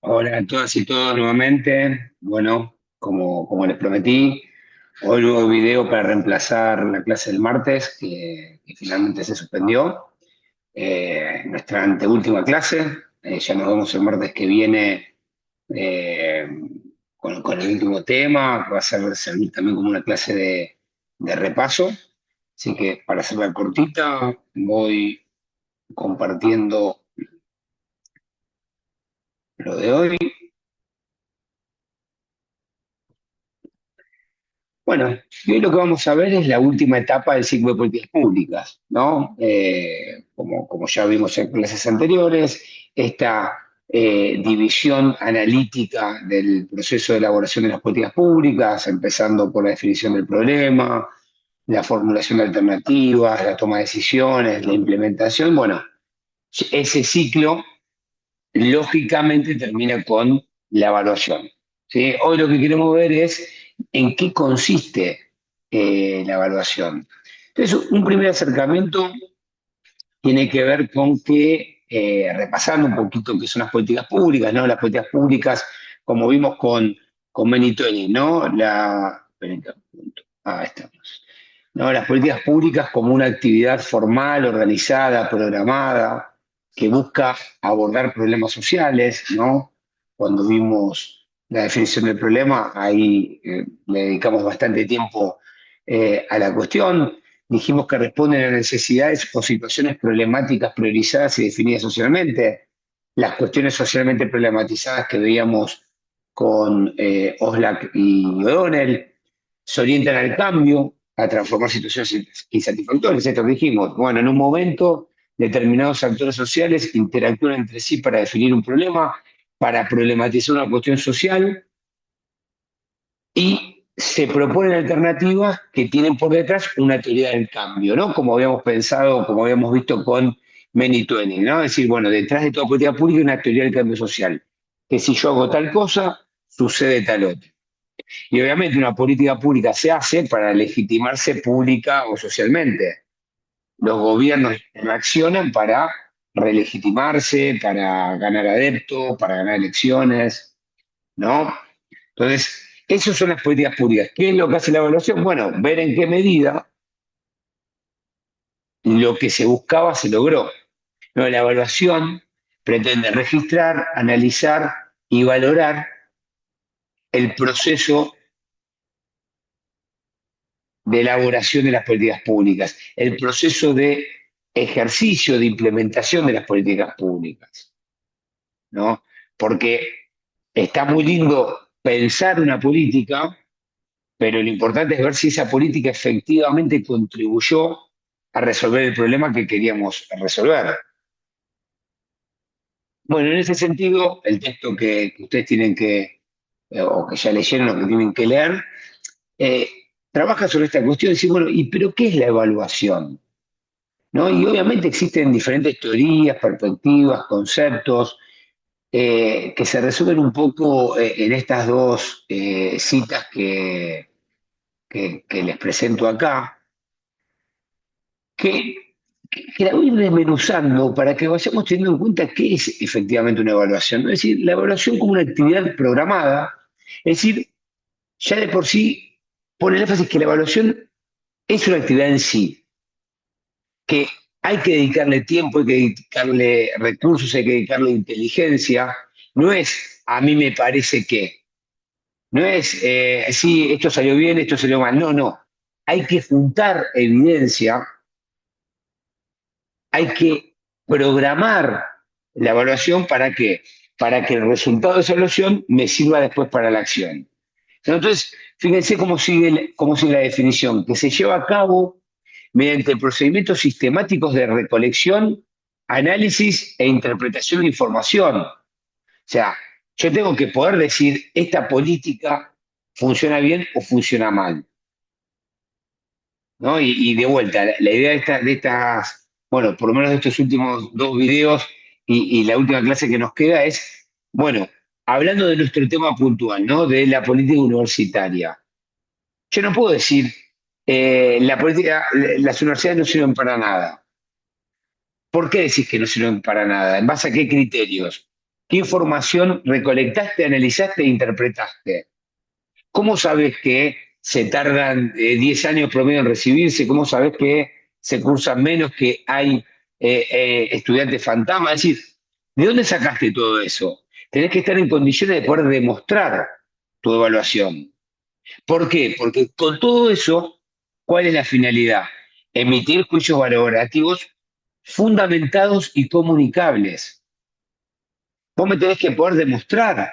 Hola a todas y todos nuevamente. Bueno, como les prometí, hoy nuevo video para reemplazar la clase del martes que finalmente se suspendió. Nuestra anteúltima clase. Ya nos vemos el martes que viene eh, con el último tema, que va a servir también como una clase de repaso. Así que para hacerla cortita, voy compartiendo lo de hoy. Bueno, y hoy lo que vamos a ver es la última etapa del ciclo de políticas públicas, ¿no? Como ya vimos en clases anteriores, esta división analítica del proceso de elaboración de las políticas públicas, empezando por la definición del problema, la formulación de alternativas, la toma de decisiones, la implementación. Bueno, ese ciclo lógicamente termina con la evaluación. ¿Sí? Hoy lo que queremos ver es en qué consiste la evaluación. Entonces, un primer acercamiento tiene que ver con que, repasando un poquito qué son las políticas públicas, ¿no? Las políticas públicas, como vimos con Benitoni, ¿no? Estamos. ¿No? Las políticas públicas como una actividad formal, organizada, programada, que busca abordar problemas sociales, ¿no? Cuando vimos la definición del problema, ahí le dedicamos bastante tiempo a la cuestión. Dijimos que responden a necesidades o situaciones problemáticas priorizadas y definidas socialmente. Las cuestiones socialmente problematizadas que veíamos con Oslak y O'Donnell se orientan al cambio, a transformar situaciones insatisfactorias. Esto que dijimos, bueno, en un momento determinados actores sociales interactúan entre sí para definir un problema, para problematizar una cuestión social y se proponen alternativas que tienen por detrás una teoría del cambio, ¿no? Como habíamos pensado, como habíamos visto con Many Twain, ¿no? Es decir, bueno, detrás de toda política pública hay una teoría del cambio social, que si yo hago tal cosa, sucede tal otra. Y obviamente una política pública se hace para legitimarse pública o socialmente. Los gobiernos reaccionan para relegitimarse, para ganar adeptos, para ganar elecciones, ¿no? Entonces, esas son las políticas públicas. ¿Qué es lo que hace la evaluación? Bueno, ver en qué medida lo que se buscaba se logró. No, la evaluación pretende registrar, analizar y valorar el proceso de elaboración de las políticas públicas, el proceso de ejercicio, de implementación de las políticas públicas, ¿no? Porque está muy lindo pensar una política, pero lo importante es ver si esa política efectivamente contribuyó a resolver el problema que queríamos resolver. Bueno, en ese sentido, el texto que ustedes tienen o que ya leyeron o que tienen que leer, eh, trabaja sobre esta cuestión y decir, bueno, ¿y pero qué es la evaluación? ¿No? Y obviamente existen diferentes teorías, perspectivas, conceptos que se resumen un poco en estas dos citas que les presento acá, que, que la voy a ir desmenuzando para que vayamos teniendo en cuenta qué es efectivamente una evaluación, ¿no? Es decir, la evaluación como una actividad programada, es decir, ya de por sí pone el énfasis que la evaluación es una actividad en sí, que hay que dedicarle tiempo, hay que dedicarle recursos, hay que dedicarle inteligencia. No es a mí me parece que, no es sí, esto salió bien, esto salió mal. No, no. Hay que juntar evidencia, hay que programar la evaluación para que el resultado de esa evaluación me sirva después para la acción. Entonces, fíjense cómo sigue la definición, que se lleva a cabo mediante procedimientos sistemáticos de recolección, análisis e interpretación de información. O sea, yo tengo que poder decir, esta política funciona bien o funciona mal, ¿no? Y de vuelta, la idea de estas, bueno, por lo menos de estos últimos dos videos y la última clase que nos queda es, bueno, hablando de nuestro tema puntual, ¿no? De la política universitaria. Yo no puedo decir, las universidades no sirven para nada. ¿Por qué decís que no sirven para nada? ¿En base a qué criterios? ¿Qué información recolectaste, analizaste e interpretaste? ¿Cómo sabes que se tardan 10 años promedio en recibirse? ¿Cómo sabes que se cursan menos, que hay estudiantes fantasma? Es decir, ¿de dónde sacaste todo eso? Tenés que estar en condiciones de poder demostrar tu evaluación. ¿Por qué? Porque con todo eso, ¿cuál es la finalidad? Emitir juicios valorativos fundamentados y comunicables. Vos me tenés que poder demostrar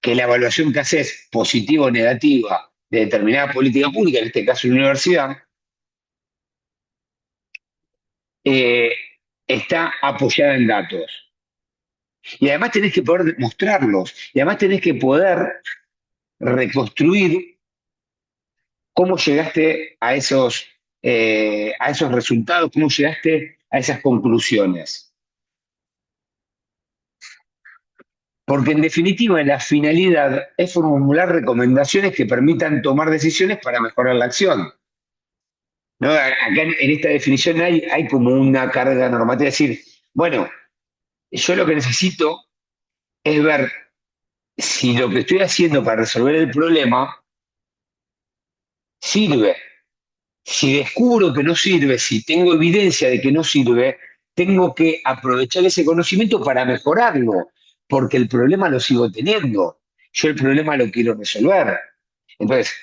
que la evaluación que haces, positiva o negativa, de determinada política pública, en este caso la universidad, eh, está apoyada en datos. Y además tenés que poder mostrarlos. Y además tenés que poder reconstruir cómo llegaste a esos resultados, cómo llegaste a esas conclusiones. Porque en definitiva la finalidad es formular recomendaciones que permitan tomar decisiones para mejorar la acción. ¿No? Acá en esta definición hay como una carga normativa, es decir, bueno, yo lo que necesito es ver si lo que estoy haciendo para resolver el problema sirve. Si descubro que no sirve, si tengo evidencia de que no sirve, tengo que aprovechar ese conocimiento para mejorarlo, porque el problema lo sigo teniendo. Yo el problema lo quiero resolver. Entonces,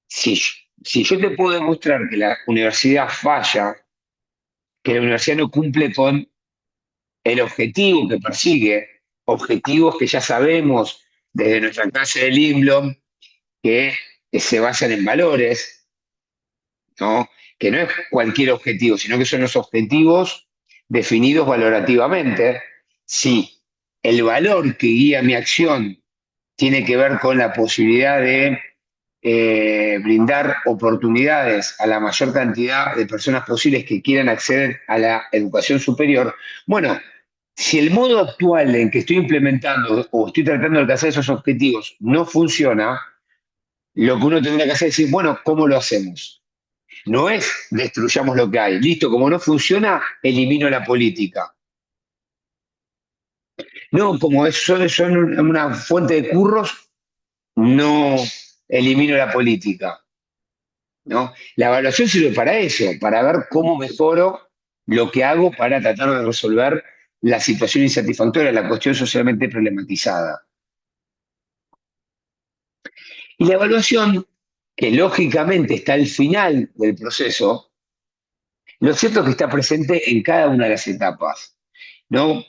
si, si yo te puedo demostrar que la universidad falla, que la universidad no cumple con el objetivo que persigue, objetivos que ya sabemos desde nuestra clase de Lindblom, que se basan en valores, ¿no? Que no es cualquier objetivo, sino que son los objetivos definidos valorativamente. Si el valor que guía mi acción tiene que ver con la posibilidad de brindar oportunidades a la mayor cantidad de personas posibles que quieran acceder a la educación superior, bueno, si el modo actual en que estoy implementando o estoy tratando de alcanzar esos objetivos no funciona, lo que uno tendría que hacer es decir, bueno, ¿cómo lo hacemos? No es destruyamos lo que hay. Listo, como no funciona, elimino la política. No, como son una fuente de curros, no elimino la política. ¿No? La evaluación sirve para eso, para ver cómo mejoro lo que hago para tratar de resolver la situación insatisfactoria, la cuestión socialmente problematizada. Y la evaluación, que lógicamente está al final del proceso, lo cierto es que está presente en cada una de las etapas. ¿No?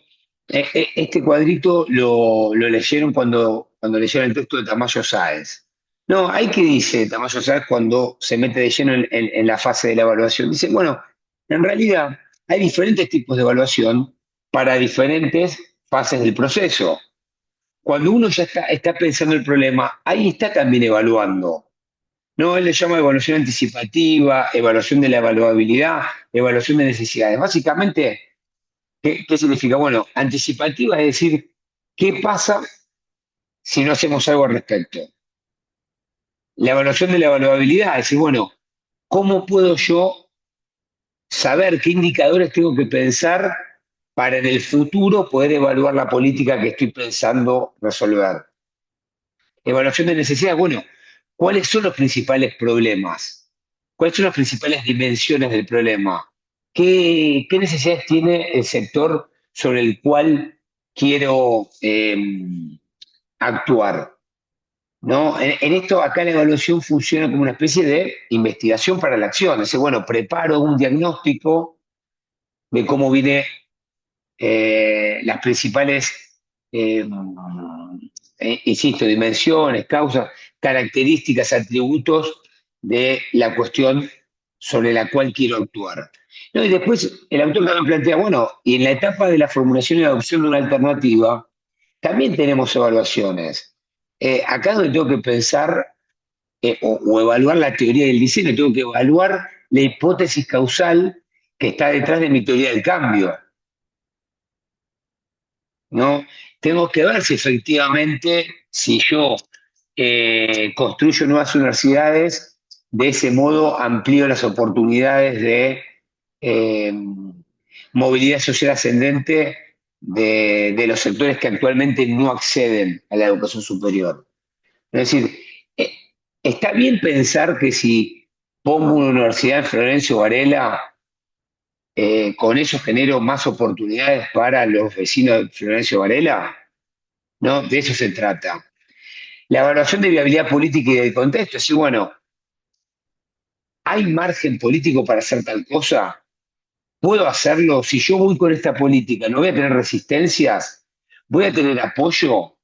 Este cuadrito lo leyeron cuando leyeron el texto de Tamayo Sáenz. No, hay que dice Tamayo Sáenz cuando se mete de lleno en la fase de la evaluación. Dice, bueno, en realidad hay diferentes tipos de evaluación para diferentes fases del proceso. Cuando uno ya está pensando el problema, ahí está también evaluando. No, él le llama evaluación anticipativa, evaluación de la evaluabilidad, evaluación de necesidades. Básicamente, ¿qué significa? Bueno, anticipativa es decir, ¿qué pasa si no hacemos algo al respecto? La evaluación de la evaluabilidad es decir, bueno, ¿cómo puedo yo saber qué indicadores tengo que pensar para en el futuro poder evaluar la política que estoy pensando resolver? Evaluación de necesidades, bueno, ¿cuáles son los principales problemas? ¿Cuáles son las principales dimensiones del problema? ¿Qué necesidades tiene el sector sobre el cual quiero actuar? ¿No? En esto, acá la evaluación funciona como una especie de investigación para la acción. Es decir, bueno, preparo un diagnóstico de cómo viene las principales, insisto, dimensiones, causas, características, atributos de la cuestión sobre la cual quiero actuar. ¿No? Y después el autor también plantea, bueno, y en la etapa de la formulación y adopción de una alternativa, también tenemos evaluaciones. Acá es donde tengo que pensar o evaluar la teoría del diseño, tengo que evaluar la hipótesis causal que está detrás de mi teoría del cambio. ¿No? Tengo que ver si efectivamente, si yo construyo nuevas universidades, de ese modo amplío las oportunidades de eh, movilidad social ascendente de los sectores que actualmente no acceden a la educación superior. Es decir, eh, está bien pensar que si pongo una universidad en Florencio Varela, con eso genero más oportunidades para los vecinos de Florencio Varela, ¿no? De eso se trata. La evaluación de viabilidad política y de contexto, es decir, bueno, ¿hay margen político para hacer tal cosa? ¿Puedo hacerlo? Si yo voy con esta política, ¿no voy a tener resistencias? ¿Voy a tener apoyo?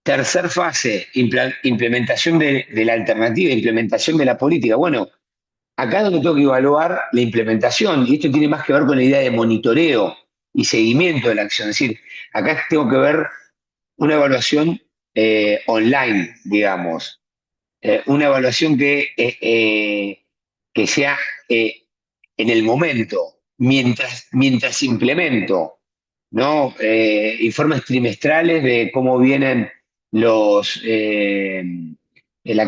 Tercer fase, implementación de la alternativa, implementación de la política. Bueno, acá es donde tengo que evaluar la implementación, y esto tiene más que ver con la idea de monitoreo y seguimiento de la acción. Es decir, acá tengo que ver una evaluación online, digamos. Una evaluación que sea en el momento, mientras implemento, ¿no? Informes trimestrales de cómo vienen la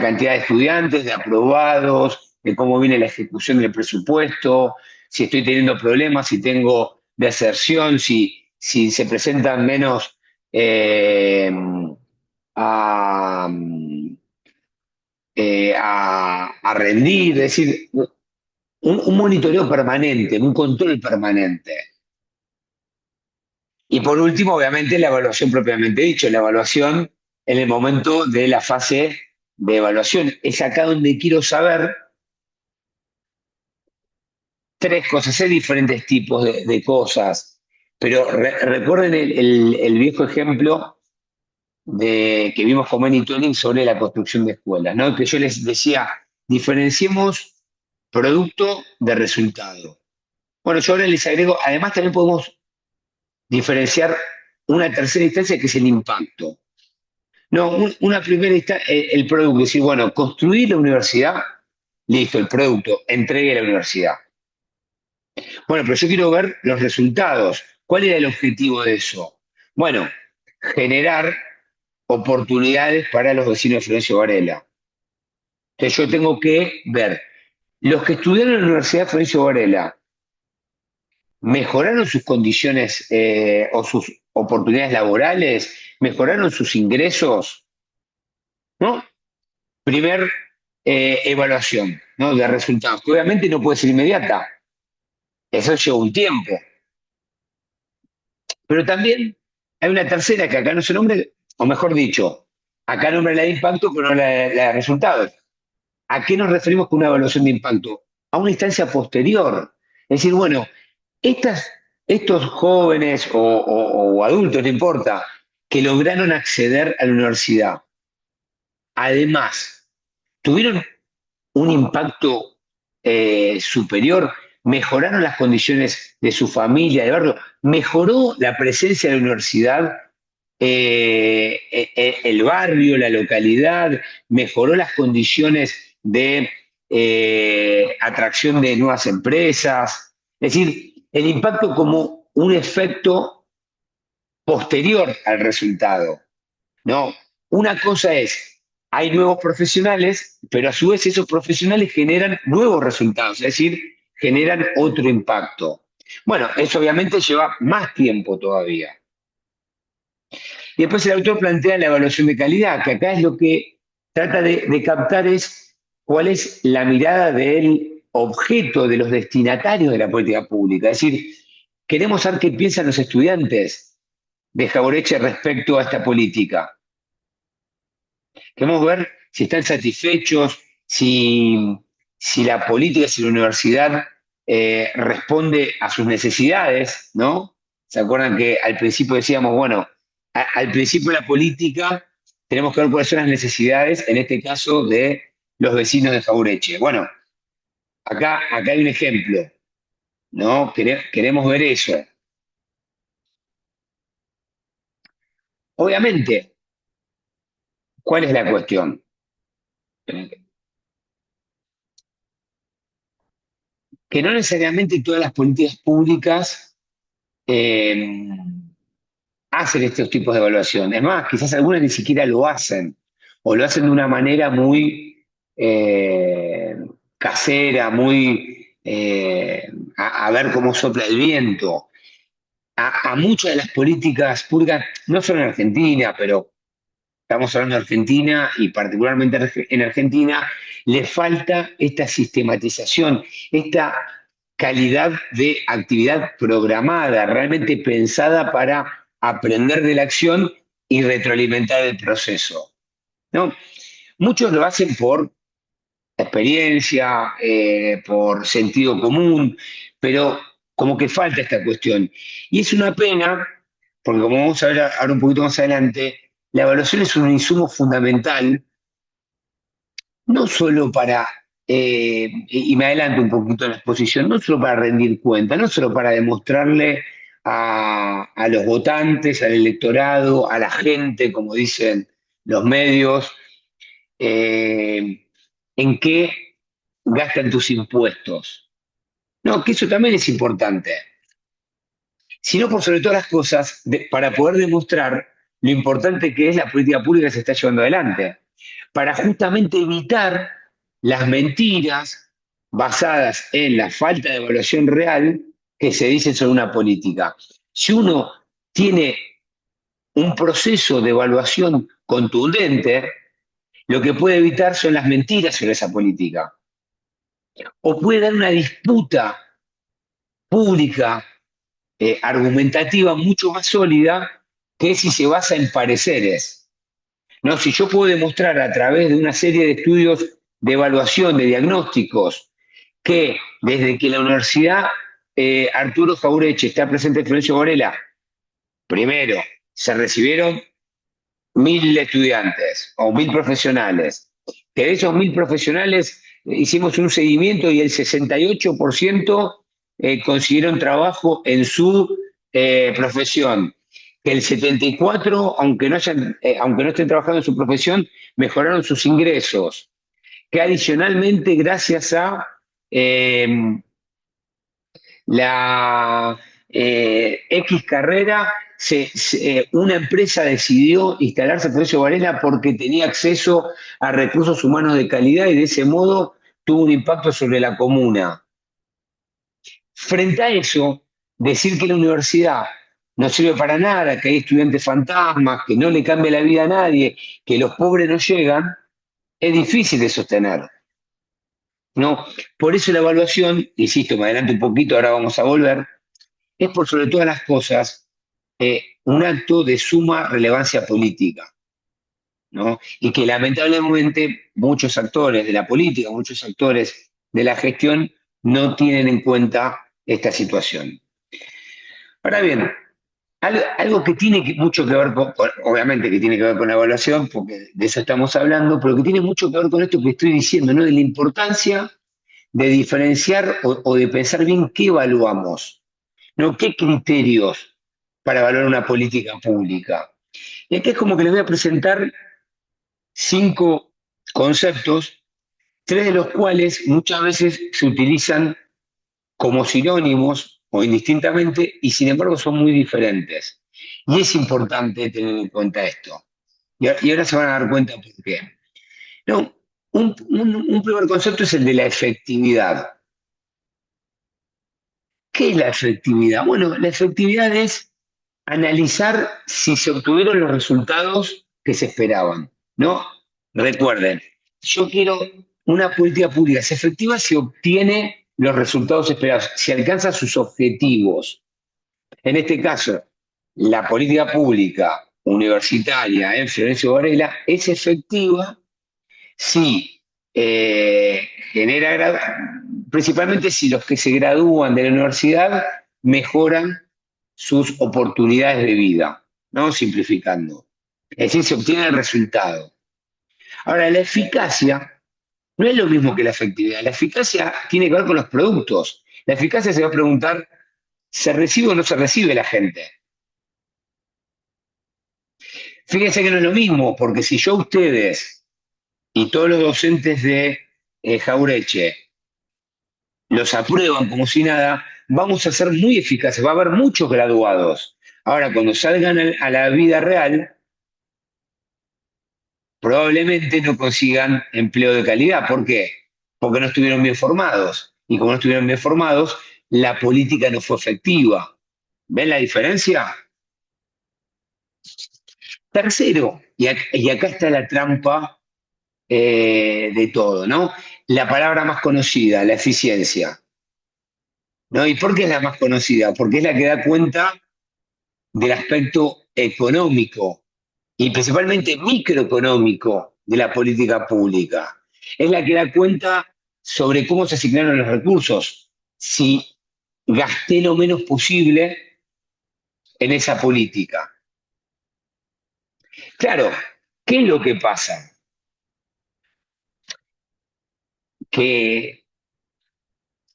cantidad de estudiantes, de aprobados, de cómo viene la ejecución del presupuesto, si estoy teniendo problemas, si tengo deserción, si se presentan menos eh, a, a rendir, es decir, un monitoreo permanente, un control permanente. Y por último, obviamente, la evaluación propiamente dicho, la evaluación en el momento de la fase de evaluación. Es acá donde quiero saber tres cosas, hay diferentes tipos de cosas, pero recuerden el viejo ejemplo que vimos con Benny Tolling sobre la construcción de escuelas, ¿no? Que yo les decía, diferenciemos producto de resultado. Bueno, yo ahora les agrego, además también podemos diferenciar una tercera instancia que es el impacto. No, una primera instancia, el producto, es decir, bueno, construir la universidad, listo, el producto, entregue a la universidad. Bueno, pero yo quiero ver los resultados. ¿Cuál era el objetivo de eso? Bueno, generar oportunidades para los vecinos de Florencio Varela. Entonces yo tengo que ver, los que estudiaron en la Universidad de Florencio Varela, ¿mejoraron sus condiciones o sus oportunidades laborales? ¿Mejoraron sus ingresos? ¿No? Primer evaluación, ¿no? De resultados, que obviamente no puede ser inmediata, eso lleva un tiempo. Pero también hay una tercera que acá no se nombra, o mejor dicho, acá nombra la de impacto, pero no la de resultados. ¿A qué nos referimos con una evaluación de impacto? A una instancia posterior. Es decir, bueno, estas, estos jóvenes o adultos, no importa, que lograron acceder a la universidad, además, tuvieron un impacto superior, mejoraron las condiciones de su familia, de barrio, mejoró la presencia de la universidad, el barrio, la localidad, mejoró las condiciones de atracción de nuevas empresas. Es decir, el impacto como un efecto posterior al resultado. No, una cosa es, hay nuevos profesionales, pero a su vez esos profesionales generan nuevos resultados, es decir, generan otro impacto. Bueno, eso obviamente lleva más tiempo todavía. Y después el autor plantea la evaluación de calidad, que acá es lo que trata de captar es cuál es la mirada del objeto, de los destinatarios de la política pública. Es decir, queremos saber qué piensan los estudiantes de Jaureche respecto a esta política. Queremos ver si están satisfechos, si la política, si la universidad responde a sus necesidades, ¿no? ¿Se acuerdan que al principio decíamos, bueno, al principio de la política tenemos que ver cuáles son las necesidades, en este caso, de los vecinos de Jaureche? Bueno, acá hay un ejemplo, ¿no? Queremos ver eso. Obviamente, ¿cuál es la cuestión? Que no necesariamente todas las políticas públicas eh, hacen estos tipos de evaluación. Es más, quizás algunas ni siquiera lo hacen, o lo hacen de una manera muy casera, muy a ver cómo sopla el viento. A muchas de las políticas públicas, no solo en Argentina, pero estamos hablando de Argentina y particularmente en Argentina, le falta esta sistematización, esta calidad de actividad programada, realmente pensada para aprender de la acción y retroalimentar el proceso, ¿no? Muchos lo hacen por experiencia, por sentido común, pero como que falta esta cuestión. Y es una pena, porque como vamos a ver ahora un poquito más adelante, la evaluación es un insumo fundamental, no solo para, y me adelanto un poquito en la exposición, no solo para rendir cuenta, no solo para demostrarle a los votantes, al electorado, a la gente, como dicen los medios, en qué gastan tus impuestos. No, que eso también es importante, sino por sobre todas las cosas, para poder demostrar lo importante que es la política pública que se está llevando adelante, para justamente evitar las mentiras basadas en la falta de evaluación real que se dice sobre una política. Si uno tiene un proceso de evaluación contundente, lo que puede evitar son las mentiras sobre esa política. O puede dar una disputa pública, argumentativa mucho más sólida que si se basa en pareceres. ¿No? Si yo puedo demostrar a través de una serie de estudios de evaluación, de diagnósticos, que desde que la Universidad Arturo Jaureche está presente en Florencio Varela, primero, se recibieron 1.000 estudiantes o 1.000 profesionales, que de esos 1.000 profesionales hicimos un seguimiento y el 68% consiguieron trabajo en su profesión, que el 74%, aunque no estén trabajando en su profesión, mejoraron sus ingresos, que adicionalmente gracias a eh, la X carrera, una empresa decidió instalarse en Florencio Varela porque tenía acceso a recursos humanos de calidad y de ese modo tuvo un impacto sobre la comuna. Frente a eso, decir que la universidad no sirve para nada, que hay estudiantes fantasmas, que no le cambia la vida a nadie, que los pobres no llegan, es difícil de sostener. ¿No? Por eso la evaluación, insisto, me adelanto un poquito, ahora vamos a volver, es por sobre todas las cosas un acto de suma relevancia política, ¿no? Y que lamentablemente muchos actores de la política, muchos actores de la gestión no tienen en cuenta esta situación. Ahora bien, algo que tiene mucho que ver obviamente que tiene que ver con la evaluación, porque de eso estamos hablando, pero que tiene mucho que ver con esto que estoy diciendo, ¿no? De la importancia de diferenciar o de pensar bien qué evaluamos, ¿no? ¿Qué criterios para evaluar una política pública? Y aquí es como que les voy a presentar 5 conceptos, 3 de los cuales muchas veces se utilizan como sinónimos o indistintamente y sin embargo son muy diferentes. Y es importante tener en cuenta esto. Y ahora se van a dar cuenta por qué. No, un primer concepto es el de la efectividad. ¿Qué es la efectividad? Bueno, la efectividad es analizar si se obtuvieron los resultados que se esperaban, ¿no? Recuerden, yo quiero una política pública, es efectiva si obtiene los resultados esperados, si alcanza sus objetivos. En este caso, la política pública universitaria en Florencio Varela es efectiva si principalmente si los que se gradúan de la universidad mejoran sus oportunidades de vida, ¿no? Simplificando. Es decir, se obtiene el resultado. Ahora, la eficacia no es lo mismo que la efectividad. La eficacia tiene que ver con los productos. La eficacia se va a preguntar, ¿se recibe o no se recibe la gente? Fíjense que no es lo mismo, porque si yo a ustedes y todos los docentes de Jaureche los aprueban como si nada, vamos a ser muy eficaces, va a haber muchos graduados. Ahora, cuando salgan a la vida real, probablemente no consigan empleo de calidad. ¿Por qué? Porque no estuvieron bien formados. y como no estuvieron bien formados, la política no fue efectiva. ¿Ven la diferencia? Tercero, y acá está la trampa de todo, ¿no? La palabra más conocida, la eficiencia. ¿No? ¿Y por qué es la más conocida? Porque es la que da cuenta del aspecto económico y principalmente microeconómico de la política pública. Es la que da cuenta sobre cómo se asignaron los recursos, si gasté lo menos posible en esa política. Claro, ¿qué es lo que pasa? Que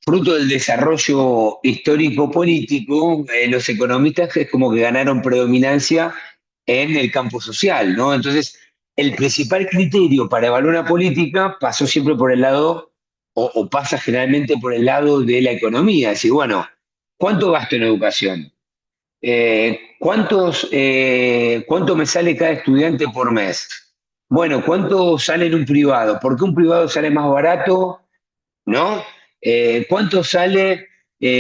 fruto del desarrollo histórico-político, los economistas es como que ganaron predominancia en el campo social, ¿no? Entonces, el principal criterio para evaluar una política pasó siempre por el lado, o pasa generalmente por el lado de la economía. Es decir, bueno, ¿cuánto gasto en educación? ¿Cuánto me sale cada estudiante por mes? Bueno, ¿cuánto sale en un privado? ¿Por qué un privado sale más barato? ¿No? ¿Cuánto sale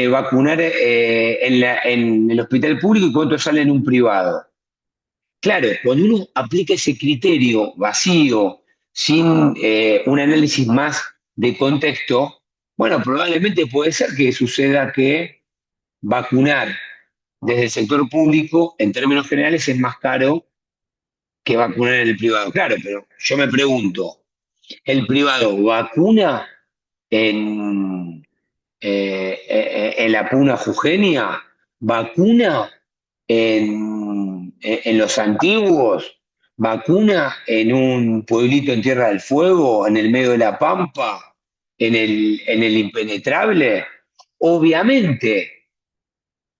vacunar en el hospital público y cuánto sale en un privado? Claro, cuando uno aplica ese criterio vacío, sin un análisis más de contexto, bueno, probablemente puede ser que suceda que vacunar desde el sector público, en términos generales, es más caro que vacunar en el privado. Claro, pero yo me pregunto, ¿el privado vacuna en, en la Puna Jujeña, vacuna en los antiguos, vacuna en un pueblito en Tierra del Fuego, en el medio de la Pampa, en el impenetrable? Obviamente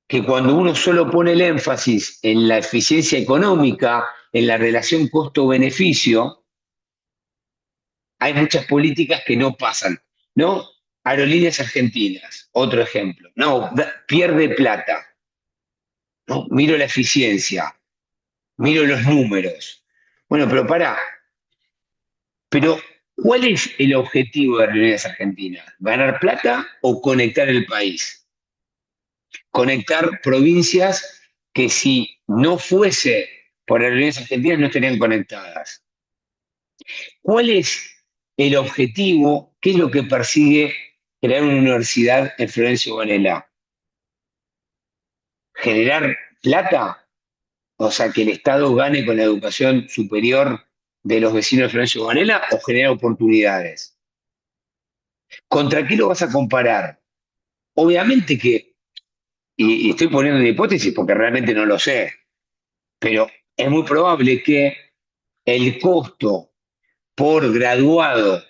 que cuando uno solo pone el énfasis en la eficiencia económica, en la relación costo-beneficio, hay muchas políticas que no pasan, ¿no? Aerolíneas Argentinas, otro ejemplo. No, pierde plata, ¿no? Miro la eficiencia, miro los números. Bueno, pero pará, pero ¿cuál es el objetivo de Aerolíneas Argentinas? ¿Ganar plata o conectar el país? Conectar provincias que si no fuese por Aerolíneas Argentinas no estarían conectadas. ¿Cuál es el objetivo? ¿Qué es lo que persigue crear una universidad en Florencio Varela? ¿Generar plata? O sea, que el Estado gane con la educación superior de los vecinos de Florencio Varela o generar oportunidades. ¿Contra qué lo vas a comparar? Obviamente que, y estoy poniendo una hipótesis porque realmente no lo sé, pero es muy probable que el costo por graduado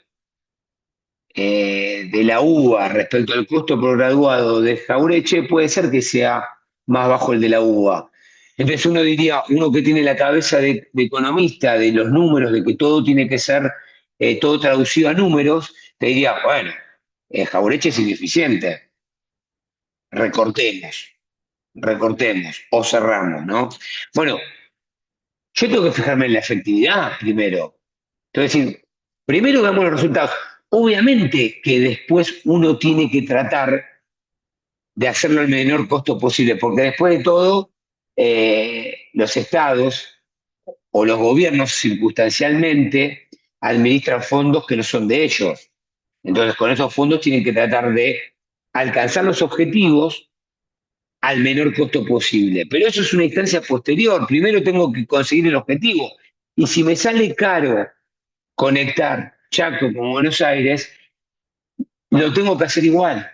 de la UBA respecto al costo por graduado de Jaureche puede ser que sea más bajo el de la UBA. Entonces uno diría, uno que tiene la cabeza de economista, de los números, de que todo tiene que ser todo traducido a números, te diría, bueno, Jaureche es ineficiente, recortemos, recortemos o cerramos, ¿no? Bueno, yo tengo que fijarme en la efectividad primero. Entonces, decir, primero veamos los resultados. Obviamente que después uno tiene que tratar de hacerlo al menor costo posible, porque después de todo, los estados o los gobiernos circunstancialmente administran fondos que no son de ellos. Entonces, con esos fondos tienen que tratar de alcanzar los objetivos al menor costo posible. Pero eso es una instancia posterior. Primero tengo que conseguir el objetivo. Y si me sale caro conectar Chaco con Buenos Aires, lo tengo que hacer igual.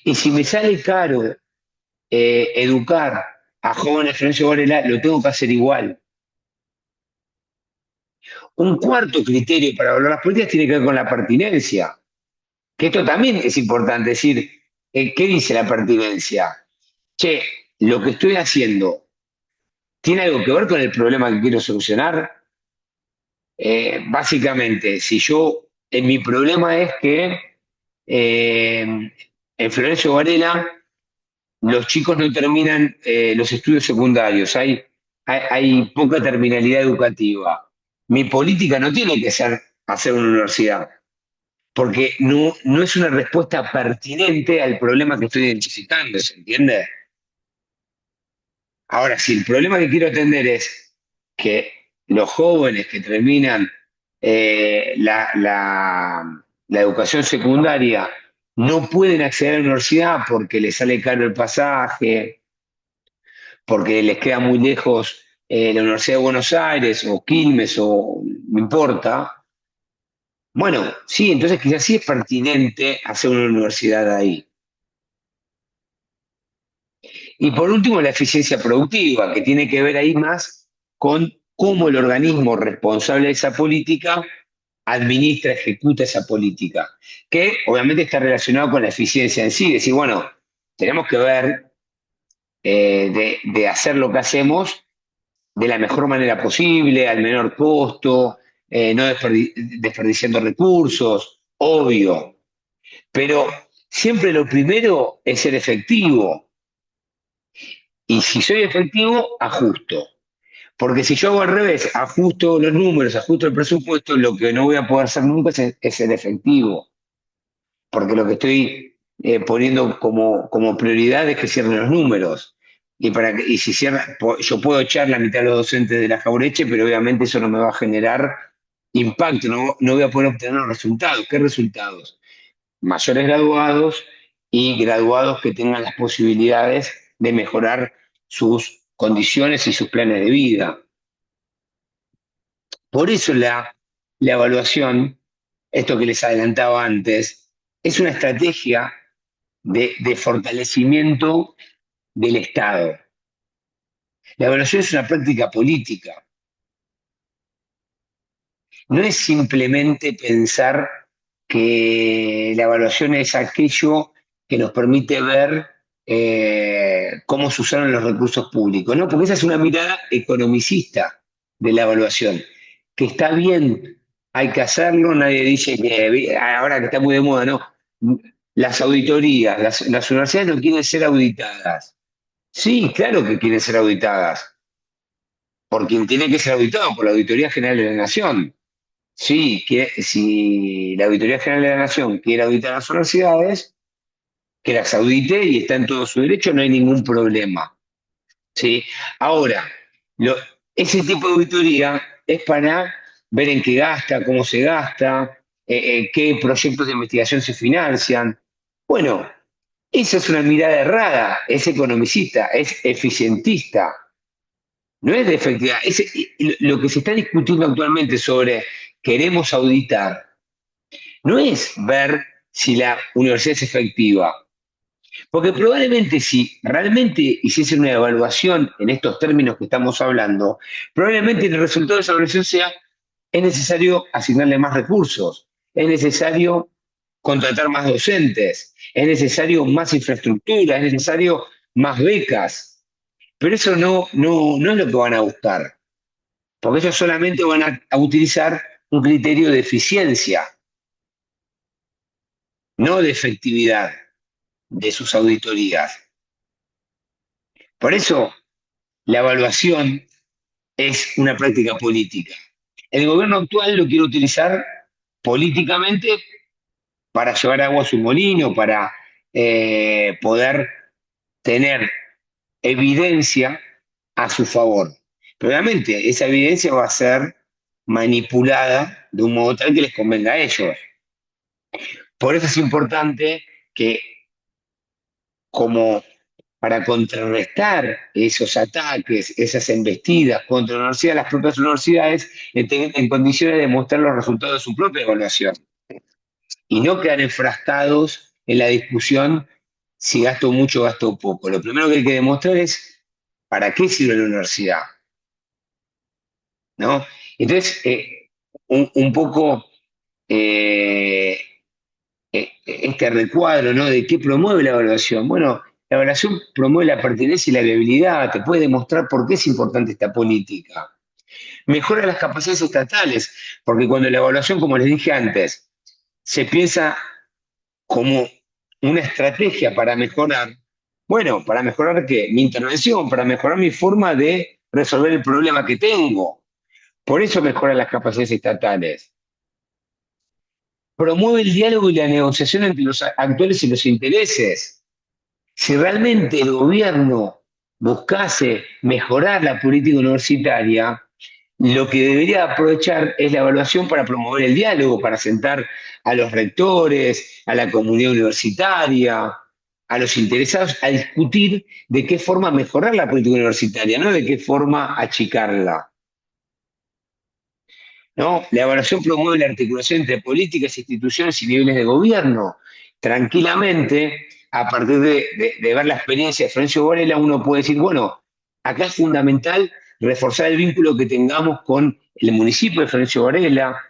Y si me sale caro educar a jóvenes Florencio Varela, lo tengo que hacer igual. Un cuarto criterio para valorar las políticas tiene que ver con la pertinencia, que esto también es importante, es decir, ¿qué dice la pertinencia? Che, lo que estoy haciendo tiene algo que ver con el problema que quiero solucionar. Básicamente, si yo, mi problema es que en Florencio Varela los chicos no terminan los estudios secundarios, hay poca terminalidad educativa. Mi política no tiene que ser hacer una universidad. porque no es una respuesta pertinente al problema que estoy identificando, ¿se entiende? Ahora, si el problema que quiero atender es que los jóvenes que terminan la educación secundaria no pueden acceder a la universidad porque les sale caro el pasaje, porque les queda muy lejos la Universidad de Buenos Aires o Quilmes o no importa. Bueno, sí, entonces quizás sí es pertinente hacer una universidad ahí. Y por último, la eficiencia productiva, que tiene que ver ahí más con cómo el organismo responsable de esa política administra, ejecuta esa política, que obviamente está relacionado con la eficiencia en sí. Es decir, bueno, tenemos que ver de hacer lo que hacemos de la mejor manera posible, al menor costo, no desperdiciando recursos, obvio. Pero siempre lo primero es ser efectivo. Y si soy efectivo, ajusto. Porque si yo hago al revés, ajusto los números, ajusto el presupuesto, lo que no voy a poder hacer nunca es ser efectivo. Porque lo que estoy poniendo como prioridad es que cierren los números. Y si cierra, yo puedo echar la mitad de los docentes de la Jaureche, pero obviamente eso no me va a generar impacto, no voy a poder obtener los resultados. ¿Qué resultados? Mayores graduados y graduados que tengan las posibilidades de mejorar sus condiciones y sus planes de vida. Por eso la evaluación, esto que les adelantaba antes, es una estrategia de fortalecimiento del Estado. La evaluación es una práctica política. No es simplemente pensar que la evaluación es aquello que nos permite ver cómo se usaron los recursos públicos, ¿no? Porque esa es una mirada economicista de la evaluación, que está bien, hay que hacerlo, nadie dice que ahora que está muy de moda, ¿no? Las auditorías, las universidades no quieren ser auditadas. Sí, claro que quieren ser auditadas, por quien tiene que ser auditado, por la Auditoría General de la Nación. Sí, que si la Auditoría General de la Nación quiere auditar las universidades, que las audite y está en todo su derecho, no hay ningún problema. ¿Sí? Ahora, lo- ese tipo de auditoría es para ver en qué gasta, cómo se gasta, qué proyectos de investigación se financian. Bueno, esa es una mirada errada, es economicista, es eficientista, no es de efectividad. Lo que se está discutiendo actualmente sobre queremos auditar no es ver si la universidad es efectiva, porque probablemente si realmente hiciesen una evaluación en estos términos que estamos hablando, probablemente el resultado de esa evaluación sea, es necesario asignarle más recursos, es necesario contratar más docentes, es necesario más infraestructura, es necesario más becas, pero eso no es lo que van a buscar, porque ellos solamente van a utilizar un criterio de eficiencia, no de efectividad de sus auditorías. Por eso, la evaluación es una práctica política. El gobierno actual lo quiere utilizar políticamente para llevar agua a su molino, para poder tener evidencia a su favor. Pero obviamente esa evidencia va a ser manipulada de un modo tal que les convenga a ellos. Por eso es importante que como para contrarrestar esos ataques, esas embestidas contra la universidad, las propias universidades estén en condiciones de mostrar los resultados de su propia evaluación y no quedar enfrascados en la discusión si gasto mucho o gasto poco. Lo primero que hay que demostrar es para qué sirve la universidad, ¿no? Entonces, un poco eh, este recuadro, ¿no? De qué promueve la evaluación. Bueno, la evaluación promueve la pertenencia y la viabilidad, te puede demostrar por qué es importante esta política. Mejora las capacidades estatales, porque cuando la evaluación, como les dije antes, se piensa como una estrategia para mejorar, bueno, ¿para mejorar qué? Mi intervención, para mejorar mi forma de resolver el problema que tengo. Por eso mejoran las capacidades estatales. promueve el diálogo y la negociación entre los actores y los intereses. Si realmente el gobierno buscase mejorar la política universitaria, lo que debería aprovechar es la evaluación para promover el diálogo, para sentar a los rectores, a la comunidad universitaria, a los interesados, a discutir de qué forma mejorar la política universitaria, no de qué forma achicarla. ¿No? La evaluación promueve la articulación entre políticas, instituciones y niveles de gobierno. Tranquilamente, a partir de ver la experiencia de Florencio Varela, uno puede decir, bueno, acá es fundamental reforzar el vínculo que tengamos con el municipio de Florencio Varela,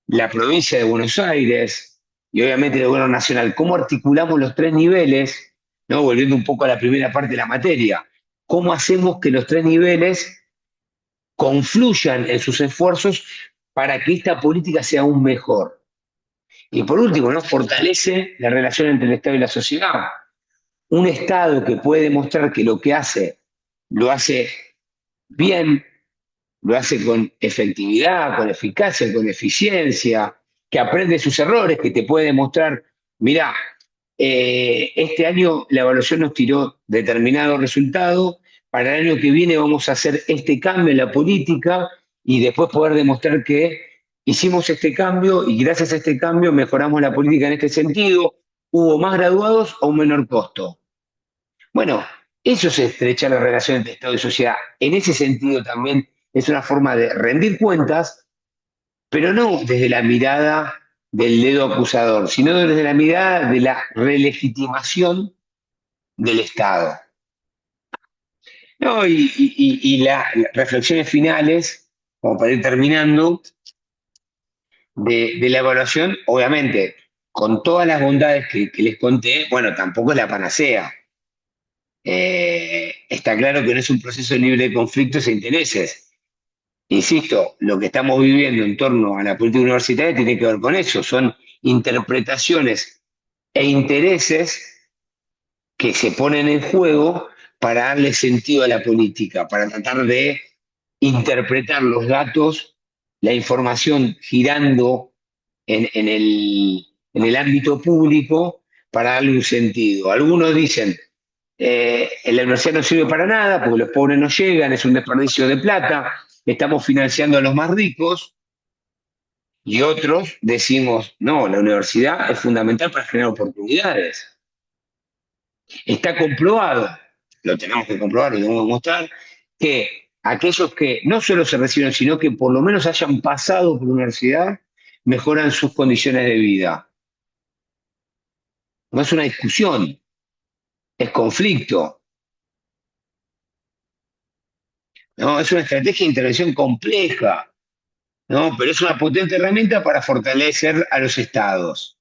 la provincia de Buenos Aires y obviamente el gobierno nacional. ¿Cómo articulamos los tres niveles? ¿No? Volviendo un poco a la primera parte de la materia. ¿Cómo hacemos que los tres niveles confluyan en sus esfuerzos para que esta política sea aún mejor? Y por último, ¿no? Fortalece la relación entre el Estado y la sociedad. Un Estado que puede demostrar que lo que hace lo hace bien, lo hace con efectividad, con eficacia, con eficiencia, que aprende sus errores, que te puede demostrar, mira, este año la evaluación nos tiró determinado resultado, para el año que viene vamos a hacer este cambio en la política y después poder demostrar que hicimos este cambio y gracias a este cambio mejoramos la política en este sentido, hubo más graduados a un menor costo. Bueno, eso es estrechar la relación entre Estado y sociedad. En ese sentido también es una forma de rendir cuentas, pero no desde la mirada del dedo acusador, sino desde la mirada de la relegitimación del Estado. ¿No? Y las reflexiones finales, como para ir terminando, de la evaluación, obviamente, con todas las bondades que les conté, bueno, tampoco es la panacea. Está claro que no es un proceso libre de conflictos e intereses. Insisto, lo que estamos viviendo en torno a la política universitaria tiene que ver con eso, son interpretaciones e intereses que se ponen en juego para darle sentido a la política, para tratar de interpretar los datos, la información girando en el ámbito público para darle un sentido. Algunos dicen, la universidad no sirve para nada porque los pobres no llegan, es un desperdicio de plata, estamos financiando a los más ricos, y otros decimos, no, la universidad es fundamental para generar oportunidades. Está comprobado, lo tenemos que comprobar, lo tenemos que mostrar, que aquellos que no solo se reciben, sino que por lo menos hayan pasado por la universidad, mejoran sus condiciones de vida. No es una discusión, es conflicto, ¿no? Es una estrategia de intervención compleja, ¿no? Pero es una potente herramienta para fortalecer a los estados.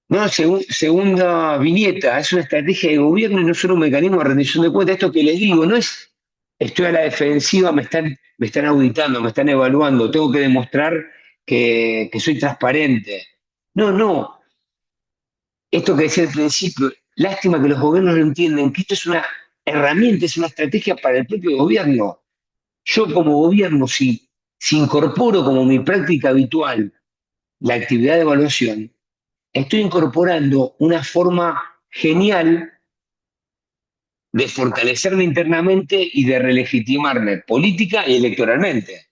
No, segunda viñeta, es una estrategia de gobierno y no solo un mecanismo de rendición de cuentas. Esto que les digo, no es estoy a la defensiva, me están auditando, me están evaluando, tengo que demostrar que soy transparente. No, no, esto que decía al principio, lástima que los gobiernos no entienden que esto es una herramienta, es una estrategia para el propio gobierno. Yo como gobierno, si incorporo como mi práctica habitual la actividad de evaluación, estoy incorporando una forma genial de fortalecerme internamente y de relegitimarme política y electoralmente.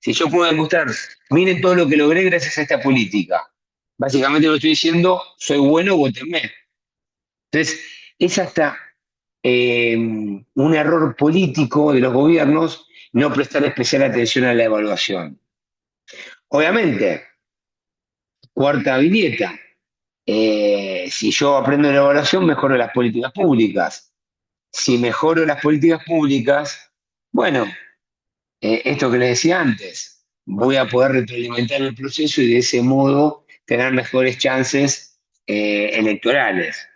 Si yo puedo demostrar, miren todo lo que logré gracias a esta política, básicamente lo estoy diciendo, soy bueno, votenme. Entonces, es hasta un error político de los gobiernos no prestar especial atención a la evaluación. Obviamente, cuarta viñeta, si yo aprendo de la evaluación, mejoro las políticas públicas. Si mejoro las políticas públicas, bueno, esto que les decía antes, voy a poder retroalimentar el proceso y de ese modo tener mejores chances electorales.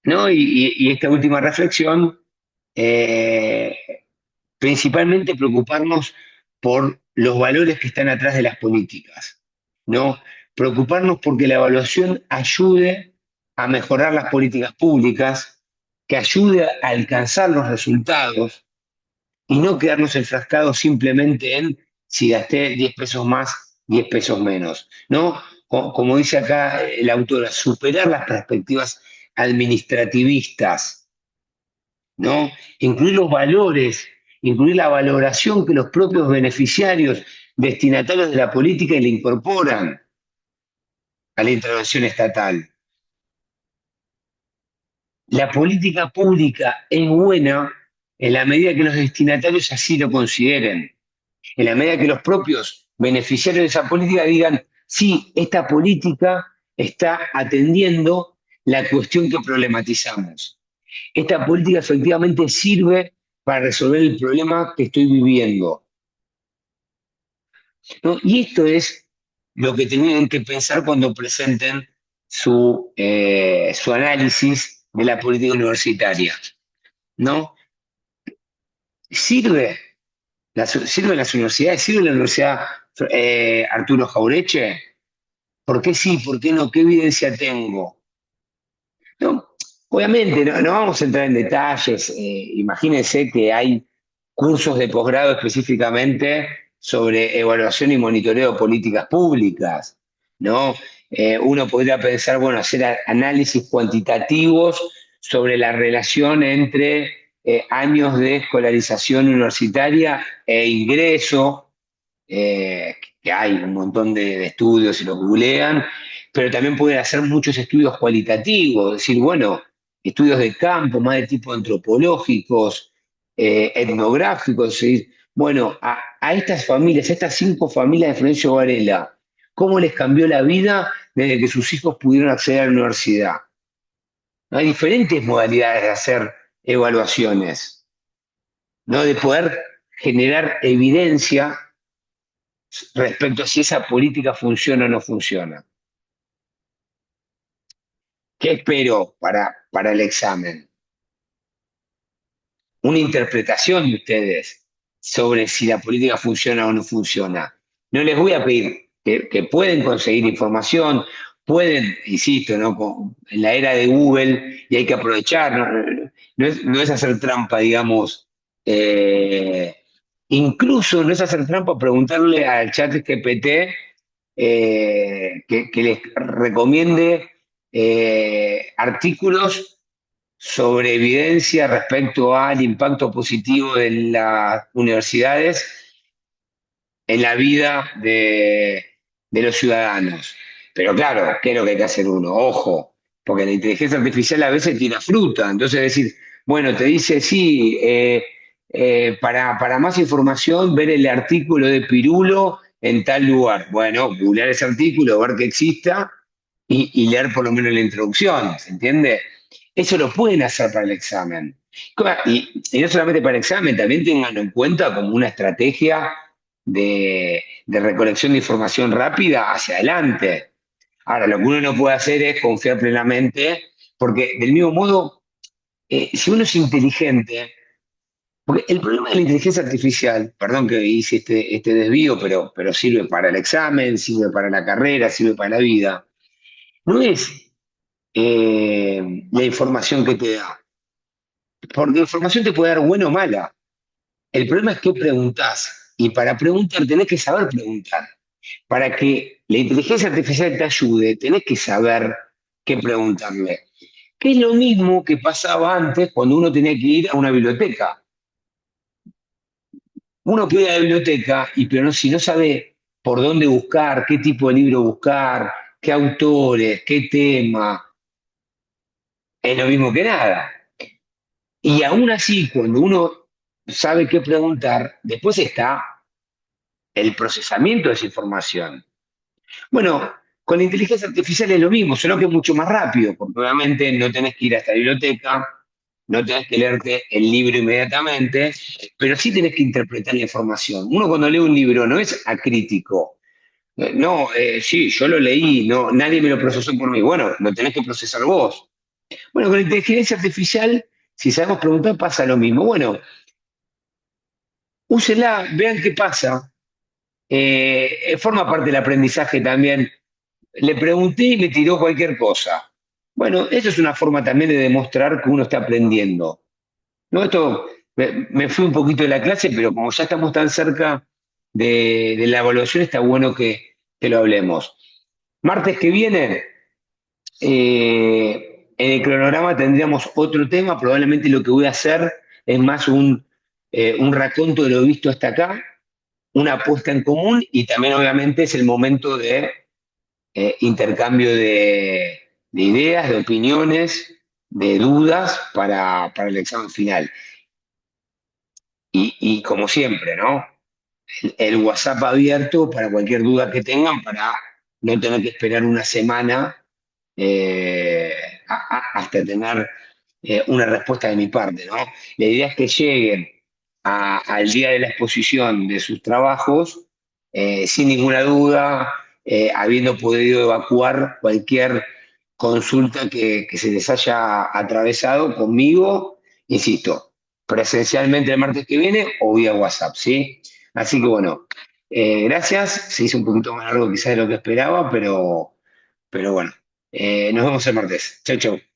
¿No? Y esta última reflexión, eh, principalmente preocuparnos por los valores que están atrás de las políticas, ¿no? Preocuparnos porque la evaluación ayude a mejorar las políticas públicas, que ayude a alcanzar los resultados, y no quedarnos enfrascados simplemente en si gasté 10 pesos más, 10 pesos menos, ¿no? Como dice acá la autora, superar las perspectivas administrativistas, ¿no? Incluir los valores, incluir la valoración que los propios beneficiarios, destinatarios de la política le incorporan a la intervención estatal. La política pública es buena en la medida que los destinatarios así lo consideren, en la medida que los propios beneficiarios de esa política digan, sí, esta política está atendiendo la cuestión que problematizamos. Esta política efectivamente sirve para resolver el problema que estoy viviendo, ¿no? Y esto es lo que tienen que pensar cuando presenten su análisis de la política universitaria, ¿no? ¿Sirve? ¿Sirven las universidades? ¿Sirve la Universidad Arturo Jaureche? ¿Por qué sí? ¿Por qué no? ¿Qué evidencia tengo? No, obviamente, no vamos a entrar en detalles. Imagínense que hay cursos de posgrado específicamente sobre evaluación y monitoreo de políticas públicas, ¿no? Uno podría pensar, bueno, hacer análisis cuantitativos sobre la relación entre años de escolarización universitaria e ingreso, que hay un montón de estudios si los googlean, pero también pueden hacer muchos estudios cualitativos, es decir, bueno, estudios de campo, más de tipo antropológicos, etnográficos, es decir, bueno, a estas familias, a estas 5 familias de Florencio Varela, ¿cómo les cambió la vida desde que sus hijos pudieron acceder a la universidad? Hay diferentes modalidades de hacer evaluaciones, ¿no? De poder generar evidencia respecto a si esa política funciona o no funciona. ¿Qué espero para el examen? Una interpretación de ustedes sobre si la política funciona o no funciona. No les voy a pedir que pueden conseguir información, pueden, insisto, ¿no? En la era de Google y hay que aprovechar, no es hacer trampa, digamos, incluso no es hacer trampa preguntarle al chat GPT que les recomiende artículos sobre evidencia respecto al impacto positivo de las universidades en la vida de los ciudadanos. Pero claro, ¿qué es lo que hay que hacer uno? Ojo, porque la inteligencia artificial a veces tira fruta. Entonces decir, bueno, te dice, sí, para más información, ver el artículo de Pirulo en tal lugar. Bueno, googlear ese artículo, ver que exista y leer por lo menos la introducción, ¿se entiende? Eso lo pueden hacer para el examen. Y no solamente para el examen, también tenganlo en cuenta como una estrategia de recolección de información rápida hacia adelante. Ahora, lo que uno no puede hacer es confiar plenamente, porque del mismo modo, si uno es inteligente, porque el problema de la inteligencia artificial, perdón que hice este desvío, pero sirve para el examen, sirve para la carrera, sirve para la vida, no es la información que te da, porque la información te puede dar buena o mala. El problema es qué preguntás, y para preguntar tenés que saber preguntar. Para que la inteligencia artificial te ayude, tenés que saber qué preguntarle. Que es lo mismo que pasaba antes cuando uno tenía que ir a una biblioteca. Uno puede ir a la biblioteca, pero no, si no sabe por dónde buscar, qué tipo de libro buscar, qué autores, qué tema, es lo mismo que nada. Y aún así, cuando uno sabe qué preguntar, después está el procesamiento de esa información. Bueno, con la inteligencia artificial es lo mismo, solo que es mucho más rápido, porque obviamente no tenés que ir hasta la biblioteca, no tenés que leerte el libro inmediatamente, pero sí tenés que interpretar la información. Uno cuando lee un libro no es acrítico. No, sí, yo lo leí, no, nadie me lo procesó por mí. Bueno, lo tenés que procesar vos. Bueno, con la inteligencia artificial, si sabemos preguntar, pasa lo mismo. Bueno, úsenla, vean qué pasa. Forma parte del aprendizaje también. Le pregunté y me tiró cualquier cosa. Bueno, eso es una forma también de demostrar que uno está aprendiendo. ¿No? Esto me fui un poquito de la clase, pero como ya estamos tan cerca de la evaluación, está bueno que lo hablemos. Martes que viene, en el cronograma tendríamos otro tema. Probablemente lo que voy a hacer es más un raconto de lo visto hasta acá, una apuesta en común y también obviamente es el momento de intercambio de ideas, de opiniones, de dudas para el examen final. Y como siempre, ¿no? El WhatsApp abierto para cualquier duda que tengan, para no tener que esperar una semana eh, hasta tener una respuesta de mi parte, ¿no? La idea es que lleguen al día de la exposición de sus trabajos sin ninguna duda, habiendo podido evacuar cualquier consulta que se les haya atravesado conmigo, insisto, presencialmente el martes que viene o vía WhatsApp, ¿sí? Así que bueno, gracias, se hizo un poquito más largo quizás de lo que esperaba, pero bueno, nos vemos el martes. Chau, chau.